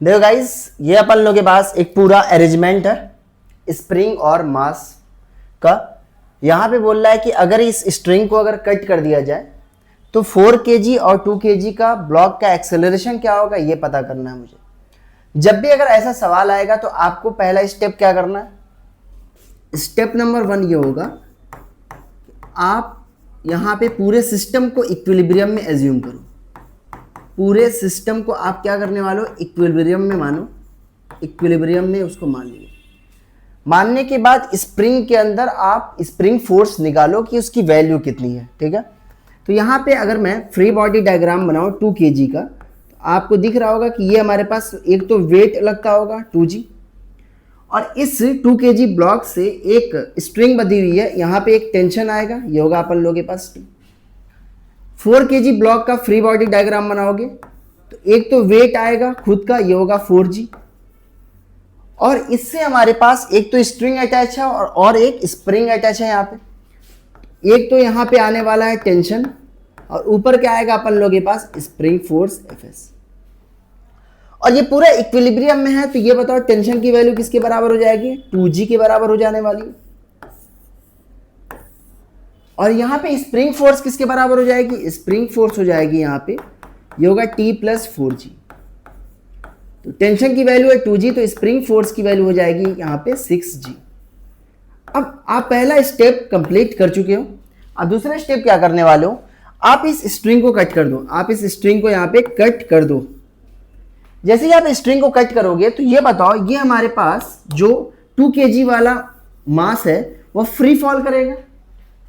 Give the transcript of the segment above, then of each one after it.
देखो गाइस, ये अपन लोगों के पास एक पूरा अरेंजमेंट है स्प्रिंग और मास का। यहाँ पे बोल रहा है कि अगर इस स्ट्रिंग को अगर कट कर दिया जाए तो 4 kg और 2 kg का ब्लॉक का एक्सेलरेशन क्या होगा, ये पता करना है मुझे। जब भी अगर ऐसा सवाल आएगा तो आपको पहला स्टेप क्या करना है, स्टेप नंबर 1 ये होगा, आप यहाँ पे पूरे सिस्टम को इक्विलिब्रियम में एज्यूम करो। पूरे सिस्टम को आप क्या करने वाले हो, इक्विलिब्रियम में मानो, इक्विलिब्रियम में उसको मान लीजिए। मानने के बाद स्प्रिंग के अंदर आप स्प्रिंग फोर्स निकालो कि उसकी वैल्यू कितनी है, ठीक है। तो यहाँ पे अगर मैं फ्री बॉडी डायग्राम बनाऊँ 2 kg का, तो आपको दिख रहा होगा कि ये हमारे पास एक तो वेट लगता होगा 2g, और इस 2 kg ब्लॉक से एक स्ट्रिंग बंधी हुई है, यहाँ पे एक टेंशन आएगा, ये होगा अपन लोगों के पास 4 kg ब्लॉक का फ्री बॉडी डायग्राम बनाओगे तो एक तो वेट आएगा खुद का, ये होगा 4g, और इससे हमारे पास एक तो स्ट्रिंग अटैच है और एक स्प्रिंग अटैच है। यहाँ पे एक तो यहाँ पे आने वाला है टेंशन, और ऊपर क्या आएगा अपन लोगों के पास, स्प्रिंग फोर्स Fs। और ये पूरा इक्विलिब्रियम में है, तो ये बताओ टेंशन की वैल्यू किसके बराबर हो जाएगी, 2g के बराबर हो जाने वाली है। और यहाँ पे स्प्रिंग फोर्स किसके बराबर हो जाएगी, स्प्रिंग फोर्स हो जाएगी यहाँ पे, ये होगा T + 4g। तो टेंशन की वैल्यू है 2g, तो स्प्रिंग फोर्स की वैल्यू हो जाएगी यहाँ पे 6g। अब आप पहला स्टेप कंप्लीट कर चुके हो। अब दूसरा स्टेप क्या करने वाले हो, आप इस स्ट्रिंग को कट कर दो। आप इस स्ट्रिंग को यहाँ पे कट कर दो। जैसे ही आप स्ट्रिंग को कट करोगे तो ये बताओ, ये हमारे पास जो 2 kg वाला मास है वो फ्री फॉल करेगा।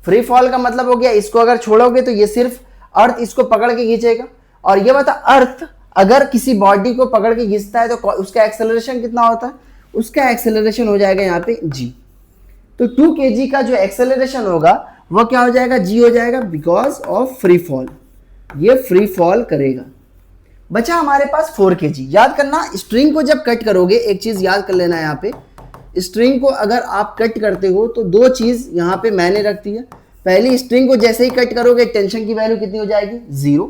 फ्री फॉल का मतलब हो गया, इसको अगर छोड़ोगे तो ये सिर्फ अर्थ इसको पकड़ के खींचेगा। और ये बता, अर्थ अगर किसी बॉडी को पकड़ के खींचता है तो उसका एक्सेलरेशन कितना होता है, उसका एक्सेलरेशन हो जाएगा यहाँ पे g। तो 2 kg का जो एक्सेलरेशन होगा वो क्या हो जाएगा, g हो जाएगा, बिकॉज ऑफ फ्री फॉल। ये फ्री फॉल करेगा। बचा हमारे पास 4 kg। याद करना, स्ट्रिंग को जब कट करोगे एक चीज याद कर लेना है, यहाँ पे स्ट्रिंग को अगर आप कट करते हो तो दो चीज यहाँ पे मैंने रखती है। पहली, स्ट्रिंग को जैसे ही कट करोगे टेंशन की वैल्यू कितनी हो जाएगी, 0।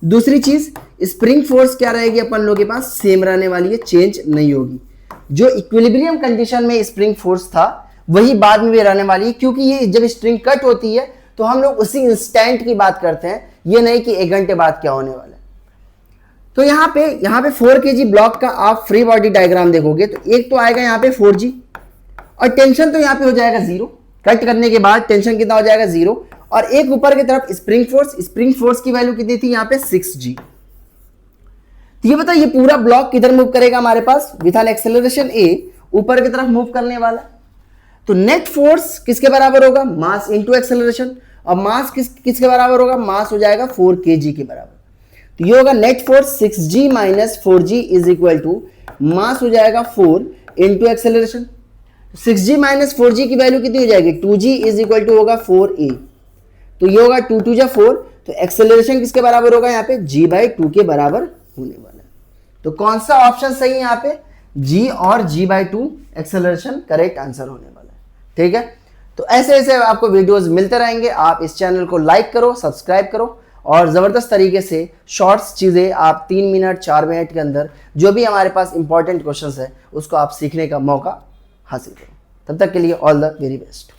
दूसरी चीज, स्प्रिंग फोर्स क्या रहेगी अपन लोगों के पास, सेम रहने वाली है, चेंज नहीं होगी। जो इक्विलिब्रियम कंडीशन में स्प्रिंग फोर्स था वही बाद में भी रहने वाली है, क्योंकि ये जब स्ट्रिंग कट होती है तो हम लोग उसी इंस्टेंट की बात करते हैं, ये नहीं कि 1 घंटे बाद क्या होने वाला है। तो यहाँ पे 4 kg ब्लॉक का आप फ्री बॉडी डायग्राम देखोगे तो एक तो आएगा यहाँ पे 4g, और टेंशन तो यहाँ पे हो जाएगा 0। कट करने के बाद टेंशन कितना हो जाएगा, 0। और एक ऊपर की तरफ स्प्रिंग फोर्स की वैल्यू कितनी थी यहाँ पे, 6g। तो ये बताओ, ये पूरा ब्लॉक किधर मूव करेगा हमारे पास, विथ एन एक्सेलरेशन a ऊपर की तरफ मूव करने वाला। तो नेट फोर्स किसके बराबर होगा, मास इंटू एक्सेलरेशन। और मास किसके बराबर होगा, मास हो जाएगा 4 kg के बराबर। तो ये होगा net force 6g - 4g is equal to mass हो जाएगा 4 इंटू एक्सेलरेशन। 6g - 4g की वैल्यू कितनी हो जाएगी, 2g इज इक्वल टू होगा 4a। तो ये होगा 2 2 जा 4। तो एक्सेलरेशन किसके बराबर होगा यहाँ पे, g/2 के बराबर होने वाला है। तो कौन सा ऑप्शन सही है यहाँ पे, g और g/2 एक्सेलरेशन करेक्ट आंसर होने वाला है। ठीक है, तो ऐसे ऐसे आपको वीडियोस मिलते रहेंगे। आप इस चैनल को लाइक करो, सब्सक्राइब करो, और ज़बरदस्त तरीके से शॉर्ट्स चीज़ें आप 3 मिनट 4 मिनट के अंदर जो भी हमारे पास इंपॉर्टेंट क्वेश्चंस है उसको आप सीखने का मौका हासिल करो। तब तक के लिए ऑल द वेरी बेस्ट।